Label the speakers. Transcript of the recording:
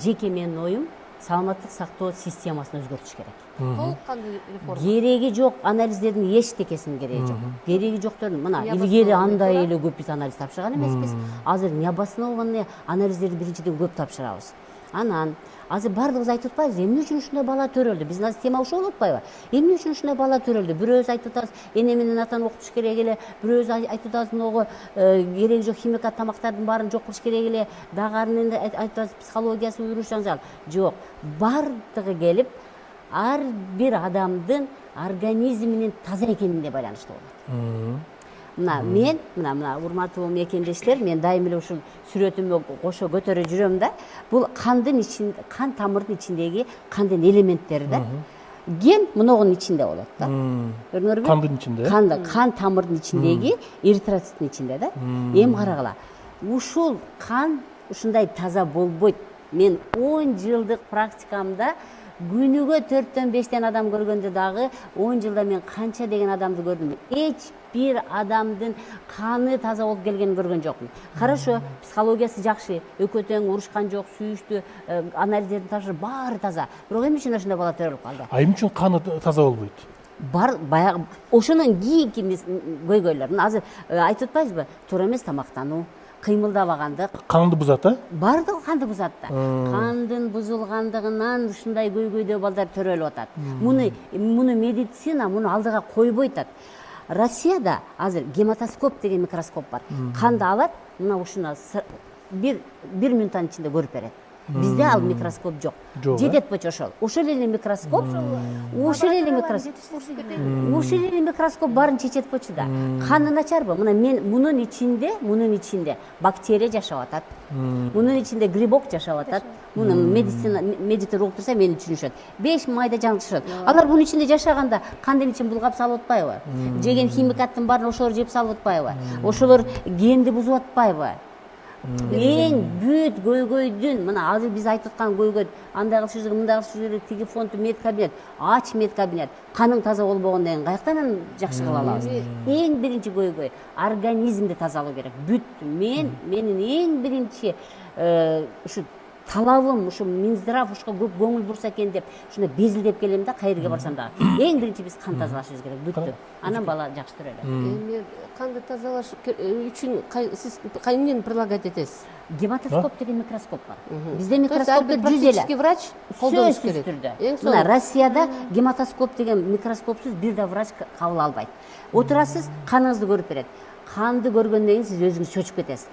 Speaker 1: Жеке менин оюм саламаттык сактоо системасын өзгөртүш керек.
Speaker 2: Толук кандуу реформа.
Speaker 1: Кереги жок анализдердин эчтекесинин кереги жок. Кереги жоктордун мына илгери андай эле көп биз анализ тапшырган эмеспиз. Азыр необоснованный анализдерди биринчиден көп тапшырабыз. Анан азыр бардыгыбыз айтып атпайбызбы, эмне үчүн ушундай бала төрөлдү? Биздин азыр тема ошол болуп атпайбы? Эмне үчүн ушундай бала төрөлдү? Бирөөбүз айтып атабыз, эне менен атаны окутуш керек эле, бирөөбүз айтып атабыз, могу кереги жок химикат тамактардын баарын жок кылыш керек эле, дагы айтып атабыз, психологиясы уюрушаңзал. Жок, бардыгы келип, ар бир адамдын организминин таза экенине байланыштуу болот. Мына урматтуу мекендештер, мен дайым эле ушул сүрөтүмө кошо көтөрө жүрөм да. Бул кандын ичинде, кан тамырдын ичиндеги кандын элементтери да. Ген мунугунун ичинде болот да. Көрдүңөрбү?
Speaker 2: Кандын ичинде.
Speaker 1: Кан тамырдын ичиндеги эритроциттин ичинде да. Эми карагыла. Ушул кан ушундай таза болбойт. Мен 10 жылдык практикамда күнүгө 4-5 адам көргөндө дагы 10 жылда мен канча деген адамды көрдүм. Эч бир адамдын каны таза болуп келгенин көргөн жокмун. Хорошо, психологиясы жакшы, экөө тең урушкан жок, сүйүштү, анализдердин тапшырып баары таза. Бирок эмне үчүн ошондой бала төрөлүп калды?
Speaker 2: Эмне үчүн каны таза болбойт?
Speaker 1: Баягы ошонун кийинки көйгөйлөр. Азыр айтып атпайбызбы? Туура эмес тамактануу, кыймылдабагандык.
Speaker 2: Канды бузат,
Speaker 1: Бардыгы канды бузат да. Кандын бузулгандыгынан ушундай көйгөйдө балдар төрөлүп атат. Муну медицина алдыга койбойт атат. Россияда азыр гематоскоп деген микроскоп бар. Канды алат, мына ушуна бир минуттан ичинде көрүп берет. Бизде ал микроскоп жок. Жетет болчу ошол. Ошол эле микроскоп баарын чечет болчу да. Каны начарбы? Мына мен мунун ичинде бактерия жашап атат. Мунун ичинде грибок жашап атат. Муну медиктер угуп турса мени түшүнүшөт. 5 майда жаңылышат. Алар мунун ичинде жашаганда кандын ичин булгап салып атпайбы? Жеген химикаттын баарын ошолор жеп салып атпайбы? Ошолор генди бузуп атпайбы? Эң бүт көйгөйдүн, мына азыр биз айтып аткан көйгөй, андай кылыш керек, мындай кылыш керек, тиги фонд медкабинет, ач медкабинет, каның таза болбогондон кийин каяктан жакшы кыла алабыз? Эң биринчи көйгөй организмди тазалоо керек. Бүт менин эң биринчи ушу талабым, ушу Минздрав ушуга көп көңүл бурса экен деп ушундай безилдеп келем да, кайерге барсам дагы. Эң биринчи биз кан тазалашыбыз керек, бүттү. Анан бала жакшы төрөлөт.
Speaker 3: Эми канды тазалаш үчүн сиз эмнени предлагать этесиз?
Speaker 1: Гематоскоп деген микроскоп бар. Бизде микроскоптор 100 эле.
Speaker 3: Практический врач колдонуш керек.
Speaker 1: Мына Россияда гематоскоп деген микроскопсуз бир да врач кабыл албайт. Отурасыз, каныңызды көрүп берет. Канды көргөндөн кийин сиз өзүңүз чөчүп кетесиз.